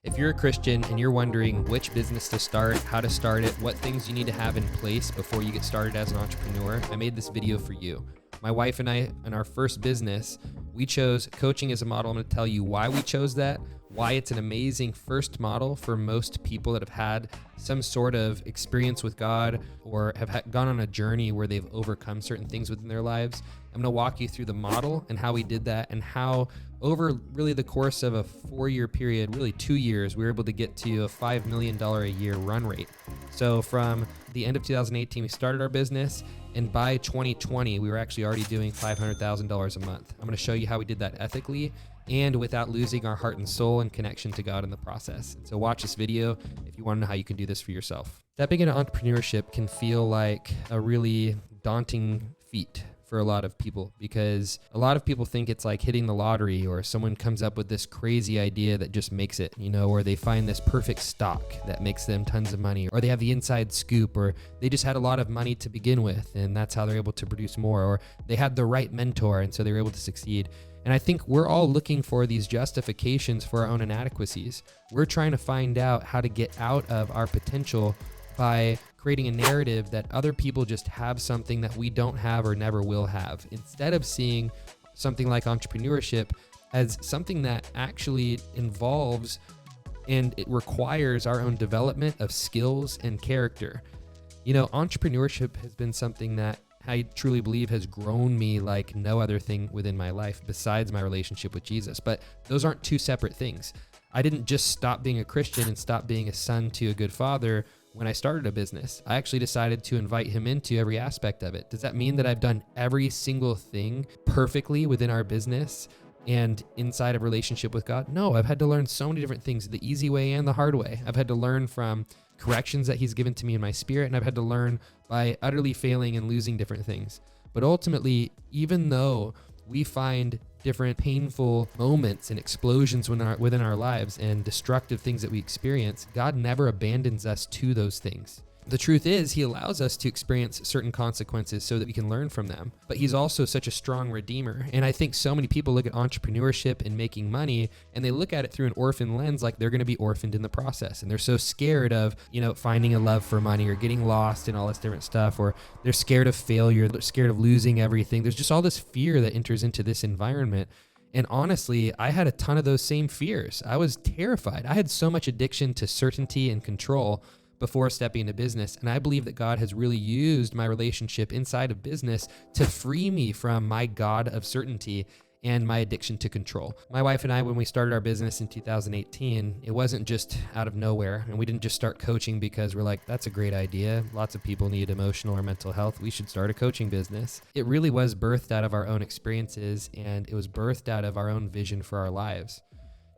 If you're a Christian and you're wondering which business to start, how to start it, what things you need to have in place before you get started as an entrepreneur, I made this video for you. My wife and I, in our first business, we chose coaching as a model. I'm going to tell you why we chose that, why it's an amazing first model for most people that have had some sort of experience with God or have gone on a journey where they've overcome certain things within their lives. I'm going to walk you through the model and how we did that, and how over really the course of a 4-year period, really 2 years, we were able to get to a $5 million a year run rate. So from the end of 2018, we started our business, and by 2020, we were actually already doing $500,000 a month. I'm going to show you how we did that ethically and without losing our heart and soul and connection to God in the process. And so watch this video if you want to know how you can do this for yourself. Stepping into entrepreneurship can feel like a really daunting feat for a lot of people, because a lot of people think it's like hitting the lottery, or someone comes up with this crazy idea that just makes it, or they find this perfect stock that makes them tons of money, or they have the inside scoop, or they just had a lot of money to begin with and that's how they're able to produce more, or they had the right mentor and so they were able to succeed. And I think we're all looking for these justifications for our own inadequacies. We're trying to find out how to get out of our potential by creating a narrative that other people just have something that we don't have or never will have, instead of seeing something like entrepreneurship as something that actually involves and it requires our own development of skills and character. Entrepreneurship has been something that I truly believe has grown me like no other thing within my life besides my relationship with Jesus. But those aren't two separate things. I didn't just stop being a Christian and stop being a son to a good father when I started a business. I actually decided to invite him into every aspect of it. Does that mean that I've done every single thing perfectly within our business and inside of relationship with God? No, I've had to learn so many different things, the easy way and the hard way. I've had to learn from corrections that he's given to me in my spirit, and I've had to learn by utterly failing and losing different things. But ultimately, even though we find different painful moments and explosions within our lives and destructive things that we experience, God never abandons us to those things. The truth is, he allows us to experience certain consequences so that we can learn from them. But he's also such a strong redeemer. And I think so many people look at entrepreneurship and making money, and they look at it through an orphan lens, like they're going to be orphaned in the process. And they're so scared of, finding a love for money or getting lost and all this different stuff, or they're scared of failure, they're scared of losing everything. There's just all this fear that enters into this environment. And honestly, I had a ton of those same fears. I was terrified. I had so much addiction to certainty and control before stepping into business. And I believe that God has really used my relationship inside of business to free me from my God of certainty and my addiction to control. My wife and I, when we started our business in 2018, it wasn't just out of nowhere. And we didn't just start coaching because we're like, that's a great idea. Lots of people need emotional or mental health. We should start a coaching business. It really was birthed out of our own experiences, and it was birthed out of our own vision for our lives.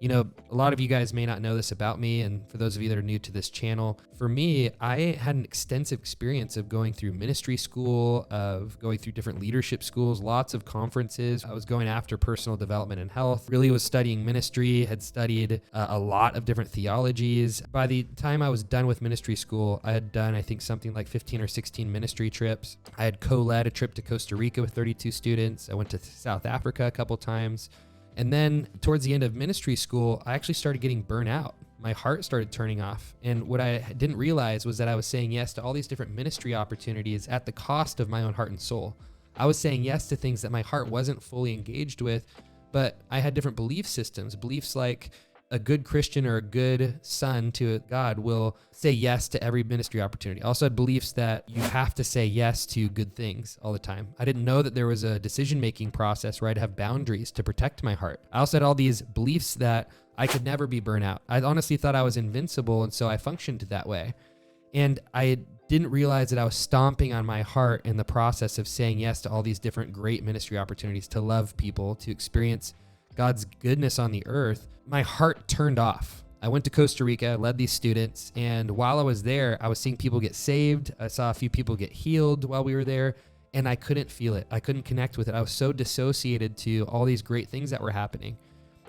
A lot of you guys may not know this about me, and for those of you that are new to this channel, for me, I had an extensive experience of going through ministry school, of going through different leadership schools, lots of conferences. I was going after personal development and health, really was studying ministry, had studied a lot of different theologies. By the time I was done with ministry school, I had done, I think, something like 15 or 16 ministry trips. I had co-led a trip to Costa Rica with 32 students. I went to South Africa a couple times. And then towards the end of ministry school, I actually started getting burnt out. My heart started turning off. And what I didn't realize was that I was saying yes to all these different ministry opportunities at the cost of my own heart and soul. I was saying yes to things that my heart wasn't fully engaged with, but I had different belief systems, beliefs like a good Christian or a good son to God will say yes to every ministry opportunity. I also had beliefs that you have to say yes to good things all the time. I didn't know that there was a decision-making process where I'd have boundaries to protect my heart. I also had all these beliefs that I could never be burnt out. I honestly thought I was invincible, and so I functioned that way. And I didn't realize that I was stomping on my heart in the process of saying yes to all these different great ministry opportunities, to love people, to experience God's goodness on the earth. My heart turned off. I went to Costa Rica, led these students, and while I was there, I was seeing people get saved. I saw a few people get healed while we were there, and I couldn't feel it. I couldn't connect with it. I was so dissociated to all these great things that were happening.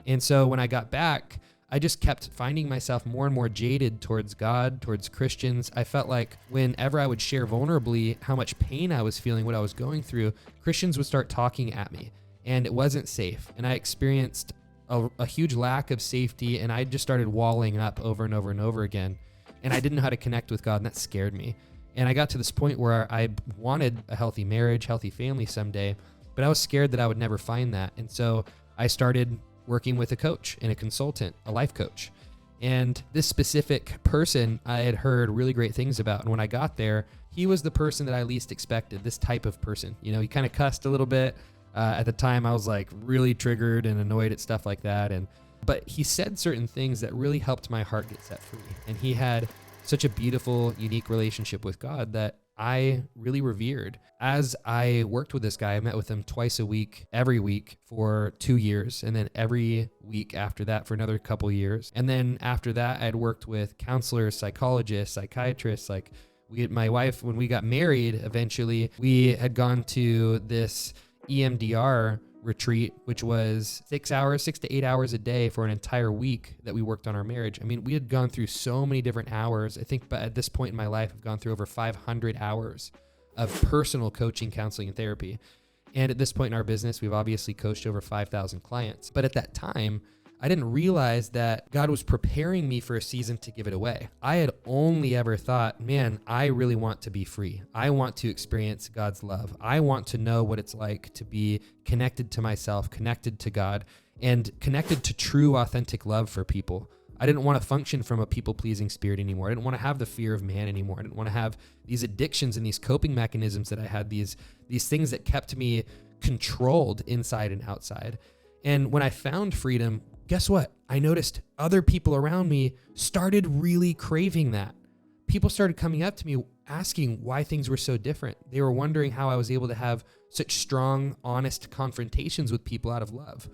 And so when I got back, I just kept finding myself more and more jaded towards God, towards Christians. I felt like whenever I would share vulnerably how much pain I was feeling, what I was going through, Christians would start talking at me, and it wasn't safe. And I experienced a huge lack of safety, and I just started walling up over and over and over again. And I didn't know how to connect with God, and that scared me. And I got to this point where I wanted a healthy marriage, healthy family someday, but I was scared that I would never find that. And so I started working with a coach and a consultant, a life coach. And this specific person I had heard really great things about. And when I got there, he was the person that I least expected, this type of person. You know, he kind of cussed a little bit. At the time, I was like really triggered and annoyed at stuff like that. But he said certain things that really helped my heart get set free. And he had such a beautiful, unique relationship with God that I really revered. As I worked with this guy, I met with him twice a week, every week for 2 years, and then every week after that for another couple years. And then after that, I had worked with counselors, psychologists, psychiatrists. Like my wife, when we got married, eventually, we had gone to this EMDR retreat, which was 6 to 8 hours a day for an entire week that we worked on our marriage. I mean, we had gone through so many different hours. I think at this point in my life, I've gone through over 500 hours of personal coaching, counseling, and therapy. And at this point in our business, we've obviously coached over 5,000 clients. But at that time, I didn't realize that God was preparing me for a season to give it away. I had only ever thought, man, I really want to be free. I want to experience God's love. I want to know what it's like to be connected to myself, connected to God, and connected to true, authentic love for people. I didn't want to function from a people-pleasing spirit anymore. I didn't want to have the fear of man anymore. I didn't want to have these addictions and these coping mechanisms that I had, these things that kept me controlled inside and outside. And when I found freedom, guess what? I noticed other people around me started really craving that. People started coming up to me asking why things were so different. They were wondering how I was able to have such strong, honest confrontations with people out of love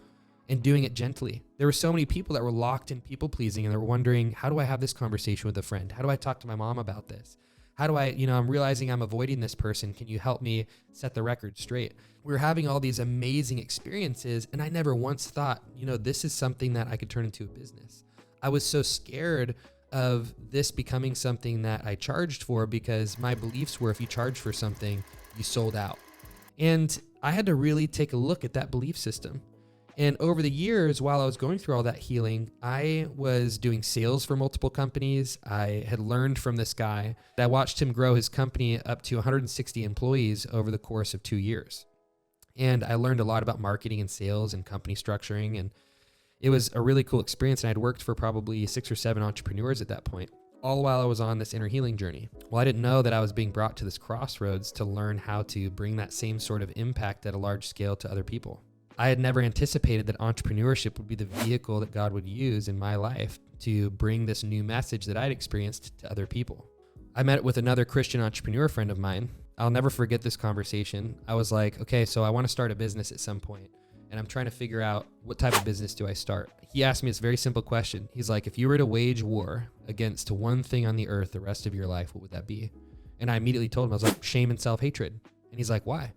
and doing it gently. There were so many people that were locked in people pleasing, and they were wondering, how do I have this conversation with a friend? How do I talk to my mom about this? How do I, I'm realizing I'm avoiding this person. Can you help me set the record straight? We were having all these amazing experiences, and I never once thought, this is something that I could turn into a business. I was so scared of this becoming something that I charged for, because my beliefs were if you charge for something, you sold out. And I had to really take a look at that belief system. And over the years, while I was going through all that healing, I was doing sales for multiple companies. I had learned from this guy. I watched him grow his company up to 160 employees over the course of 2 years. And I learned a lot about marketing and sales and company structuring. And it was a really cool experience. And I'd worked for probably 6 or 7 entrepreneurs at that point, all while I was on this inner healing journey. Well, I didn't know that I was being brought to this crossroads to learn how to bring that same sort of impact at a large scale to other people. I had never anticipated that entrepreneurship would be the vehicle that God would use in my life to bring this new message that I'd experienced to other people. I met with another Christian entrepreneur friend of mine. I'll never forget this conversation. I was like, okay, so I want to start a business at some point, and I'm trying to figure out what type of business do I start. He asked me this very simple question. He's like, if you were to wage war against one thing on the earth the rest of your life, what would that be? And I immediately told him, I was like, shame and self-hatred. And he's like, why?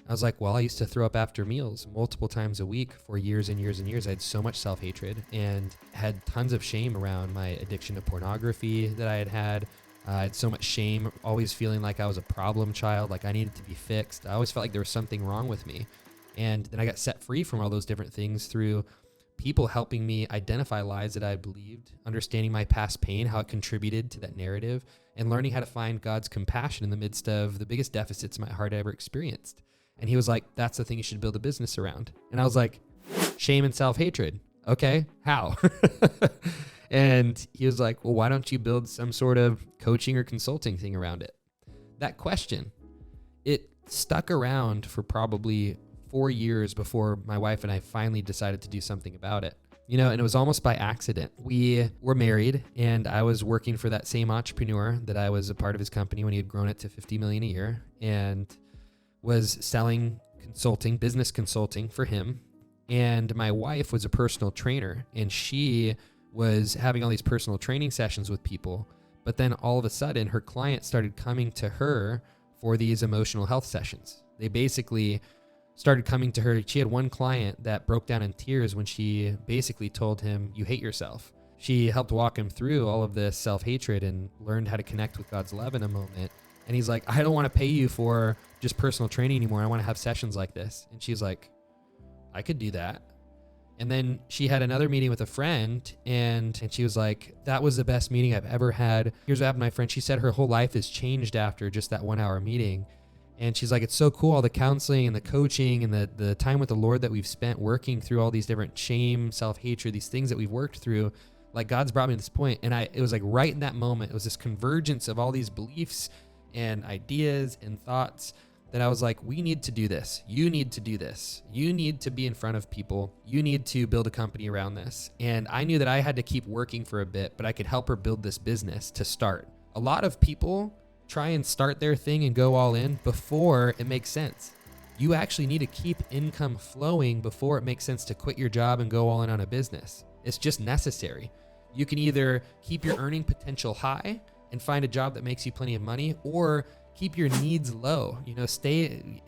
I was like, well, I used to throw up after meals multiple times a week for years and years and years. I had so much self-hatred and had tons of shame around my addiction to pornography that I had. I had so much shame, always feeling like I was a problem child, like I needed to be fixed. I always felt like there was something wrong with me. And then I got set free from all those different things through people helping me identify lies that I believed, understanding my past pain, how it contributed to that narrative, and learning how to find God's compassion in the midst of the biggest deficits my heart ever experienced. And he was like, that's the thing you should build a business around. And I was like, shame and self-hatred. Okay, how? And he was like, well, why don't you build some sort of coaching or consulting thing around it? That question, it stuck around for probably 4 years before my wife and I finally decided to do something about it. And it was almost by accident. We were married, and I was working for that same entrepreneur that I was a part of his company when he had grown it to $50 million a year, and was selling consulting, business consulting for him. And my wife was a personal trainer, and she was having all these personal training sessions with people. But then all of a sudden, her clients started coming to her for these emotional health sessions. They basically started coming to her. She had one client that broke down in tears when she basically told him, you hate yourself. She helped walk him through all of this self-hatred and learned how to connect with God's love in a moment. And he's like, I don't want to pay you for just personal training anymore. I want to have sessions like this. And she's like, I could do that. And then she had another meeting with a friend, and she was like, that was the best meeting I've ever had. Here's what happened to my friend. She said her whole life has changed after just that 1 hour meeting. And she's like, it's so cool, all the counseling and the coaching and the time with the Lord that we've spent working through all these different shame, self-hatred, these things that we've worked through. Like, God's brought me to this point. And it was like right in that moment, it was this convergence of all these beliefs and ideas and thoughts that I was like, we need to do this. You need to do this. You need to be in front of people. You need to build a company around this. And I knew that I had to keep working for a bit, but I could help her build this business to start. A lot of people try and start their thing and go all in before it makes sense. You actually need to keep income flowing before it makes sense to quit your job and go all in on a business. It's just necessary. You can either keep your earning potential high and find a job that makes you plenty of money, or keep your needs low.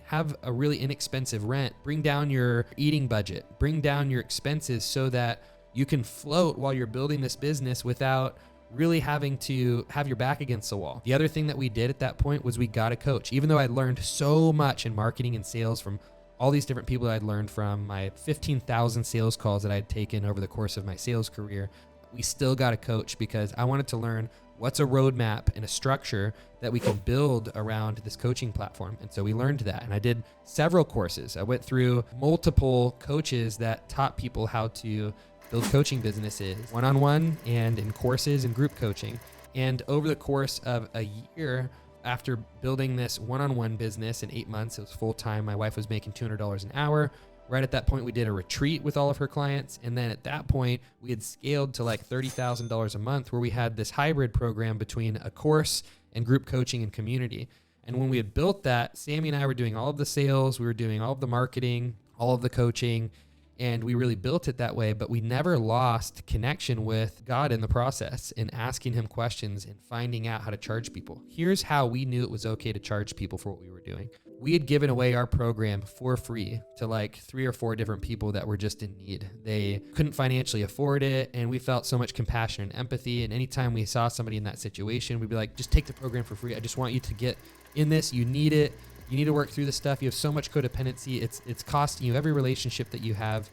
Have a really inexpensive rent, bring down your eating budget, bring down your expenses so that you can float while you're building this business without really having to have your back against the wall. The other thing that we did at that point was we got a coach. Even though I'd learned so much in marketing and sales from all these different people that I'd learned from, my 15,000 sales calls that I'd taken over the course of my sales career, we still got a coach because I wanted to learn what's a roadmap and a structure that we can build around this coaching platform. And so we learned that. And I did several courses. I went through multiple coaches that taught people how to build coaching businesses, one-on-one and in courses and group coaching. And over the course of a year, after building this one-on-one business in 8 months, it was full-time. My wife was making $200 an hour. Right at that point, we did a retreat with all of her clients. And then at that point, we had scaled to like $30,000 a month, where we had this hybrid program between a course and group coaching and community. And when we had built that, Sammy and I were doing all of the sales, we were doing all of the marketing, all of the coaching, and we really built it that way. But we never lost connection with God in the process and asking him questions and finding out how to charge people. Here's how we knew it was okay to charge people for what we were doing. We had given away our program for free to like 3 or 4 different people that were just in need. They couldn't financially afford it, and we felt so much compassion and empathy. And anytime we saw somebody in that situation, we'd be like, just take the program for free. I just want you to get in this. You need it. You need to work through this stuff. You have so much codependency. It's costing you every relationship that you have.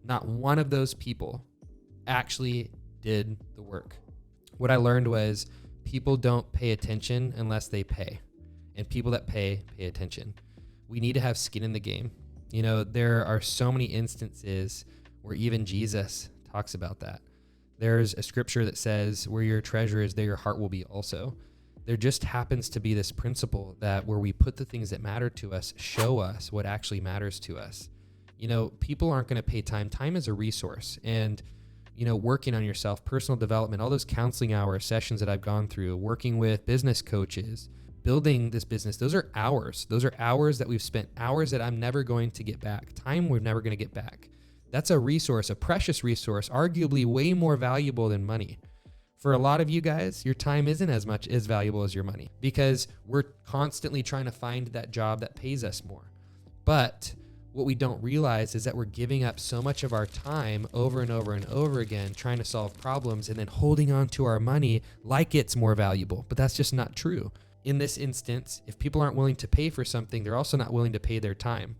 Not one of those people actually did the work. What I learned was people don't pay attention unless they pay. And people that pay attention. We need to have skin in the game. There are so many instances where even Jesus talks about that. There's a scripture that says, where your treasure is, there your heart will be also. There just happens to be this principle that where we put the things that matter to us, show us what actually matters to us. People aren't going to pay time. Time is a resource. And, working on yourself, personal development, all those counseling hours, sessions that I've gone through, working with business coaches, building this business, those are hours. Those are hours that we've spent, hours that I'm never going to get back, time we're never going to get back. That's a resource, a precious resource, arguably way more valuable than money. For a lot of you guys, your time isn't as valuable as your money because we're constantly trying to find that job that pays us more. But what we don't realize is that we're giving up so much of our time over and over and over again, trying to solve problems and then holding on to our money like it's more valuable. But that's just not true. In this instance, if people aren't willing to pay for something, they're also not willing to pay their time.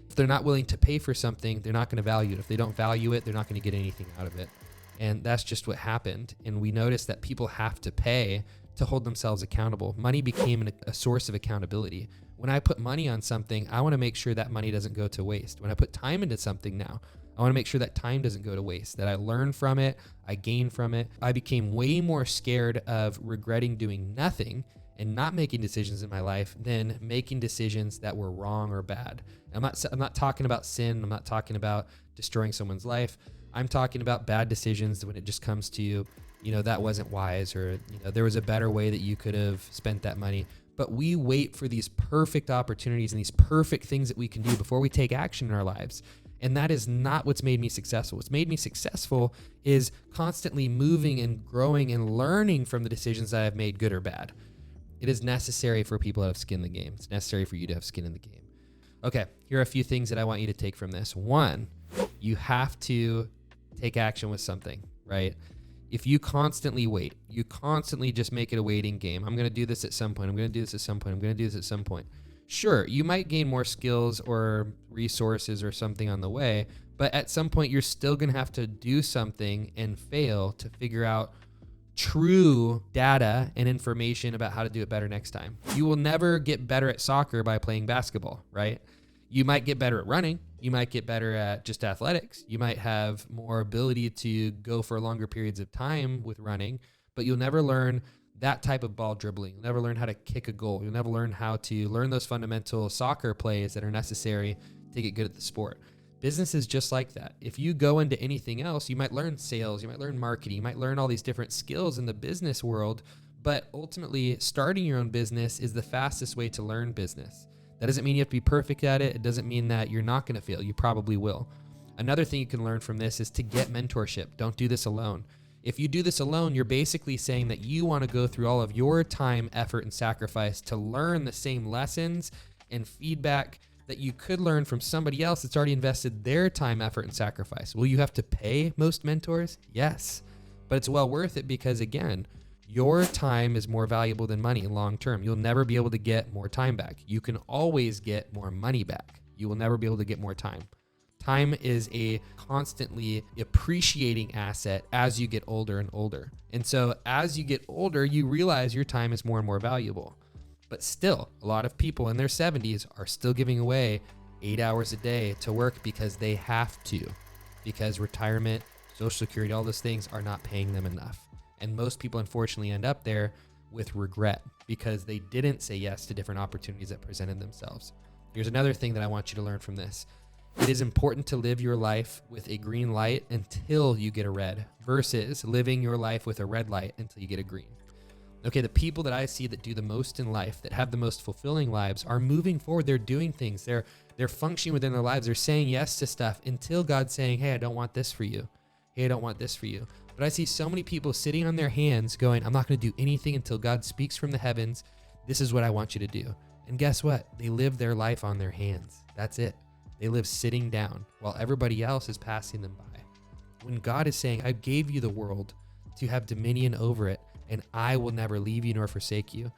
If they're not willing to pay for something, they're not going to value it. If they don't value it, they're not going to get anything out of it. And that's just what happened. And we noticed that people have to pay to hold themselves accountable. Money became a source of accountability. When I put money on something, I want to make sure that money doesn't go to waste. When I put time into something now, I want to make sure that time doesn't go to waste, that I learn from it, I gain from it. I became way more scared of regretting doing nothing and not making decisions in my life than making decisions that were wrong or bad. I'm not talking about sin. I'm not talking about destroying someone's life. I'm talking about bad decisions when it just comes to, that wasn't wise, or, there was a better way that you could have spent that money. But we wait for these perfect opportunities and these perfect things that we can do before we take action in our lives. And that is not what's made me successful. What's made me successful is constantly moving and growing and learning from the decisions that I've made, good or bad. It is necessary for people to have skin in the game. It's necessary for you to have skin in the game. Okay, here are a few things that I want you to take from this. One, you have to take action with something, right? If you constantly wait, you constantly just make it a waiting game. I'm going to do this at some point. I'm going to do this at some point. I'm going to do this at some point. Sure, you might gain more skills or resources or something on the way, But at some point, you're still going to have to do something and fail to figure out true data and information about how to do it better next time. You will never get better at soccer by playing basketball, right? You might get better at running. You might get better at just athletics. You might have more ability to go for longer periods of time with running, but you'll never learn that type of ball dribbling. You'll never learn how to kick a goal. You'll never learn how to learn those fundamental soccer plays that are necessary to get good at the sport. Business is just like that. If you go into anything else, you might learn sales, you might learn marketing, you might learn all these different skills in the business world, but ultimately starting your own business is the fastest way to learn business. That doesn't mean you have to be perfect at it. It doesn't mean that you're not going to fail. You probably will. Another thing you can learn from this is to get mentorship. Don't do this alone. If you do this alone, you're basically saying that you want to go through all of your time, effort, and sacrifice to learn the same lessons and feedback that you could learn from somebody else that's already invested their time, effort, and sacrifice. Will you have to pay most mentors? Yes, but it's well worth it because, again, your time is more valuable than money long term. You'll never be able to get more time back. You can always get more money back. You will never be able to get more time. Time is a constantly appreciating asset as you get older and older. And so as you get older, you realize your time is more and more valuable. But still, a lot of people in their 70s are still giving away 8 hours a day to work because they have to, because retirement, Social Security, all those things are not paying them enough. And most people unfortunately end up there with regret because they didn't say yes to different opportunities that presented themselves. Here's another thing that I want you to learn from this. It is important to live your life with a green light until you get a red versus living your life with a red light until you get a green. Okay, the people that I see that do the most in life, that have the most fulfilling lives, are moving forward. They're doing things. They're functioning within their lives. They're saying yes to stuff until God's saying, hey, I don't want this for you. Hey, I don't want this for you. But I see so many people sitting on their hands going, I'm not going to do anything until God speaks from the heavens. This is what I want you to do. And guess what? They live their life on their hands. That's it. They live sitting down while everybody else is passing them by. When God is saying, I gave you the world to have dominion over it, and I will never leave you nor forsake you,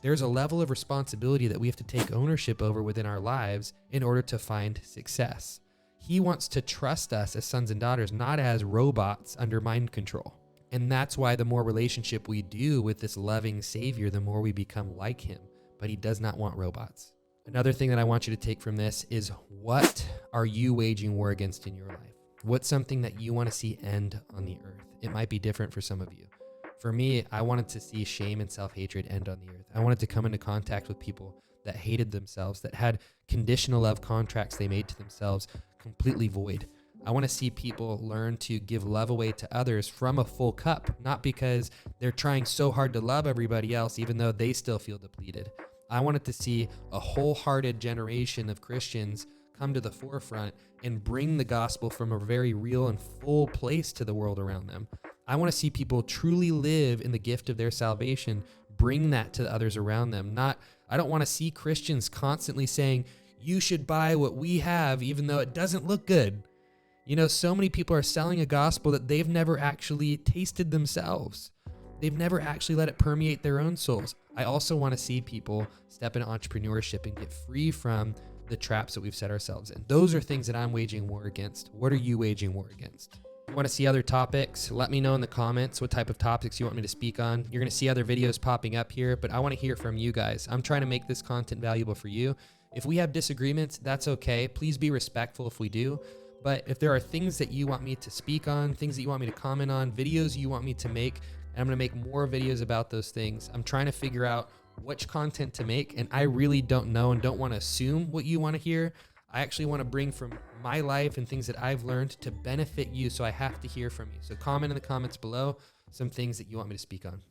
there's a level of responsibility that we have to take ownership over within our lives in order to find success. He wants to trust us as sons and daughters, not as robots under mind control. And that's why the more relationship we do with this loving Savior, the more we become like him. But he does not want robots. Another thing that I want you to take from this is, what are you waging war against in your life? What's something that you want to see end on the earth? It might be different for some of you. For me, I wanted to see shame and self-hatred end on the earth. I wanted to come into contact with people that hated themselves, that had conditional love contracts they made to themselves completely void. I want to see people learn to give love away to others from a full cup, not because they're trying so hard to love everybody else, even though they still feel depleted. I wanted to see a wholehearted generation of Christians come to the forefront and bring the gospel from a very real and full place to the world around them. I want to see people truly live in the gift of their salvation, bring that to the others around them. I don't want to see Christians constantly saying, you should buy what we have, even though it doesn't look good. You know, so many people are selling a gospel that they've never actually tasted themselves. They've never actually let it permeate their own souls. I also want to see people step into entrepreneurship and get free from the traps that we've set ourselves in. Those are things that I'm waging war against. What are you waging war against? If you want to see other topics, let me know in the comments what type of topics you want me to speak on. You're going to see other videos popping up here, but I want to hear from you guys. I'm trying to make this content valuable for you. If we have disagreements, that's okay. Please be respectful if we do. But if there are things that you want me to speak on, things that you want me to comment on, videos you want me to make, and I'm going to make more videos about those things. I'm trying to figure out which content to make, and I really don't know and don't want to assume what you want to hear. I actually want to bring from my life and things that I've learned to benefit you, so I have to hear from you. So comment in the comments below some things that you want me to speak on.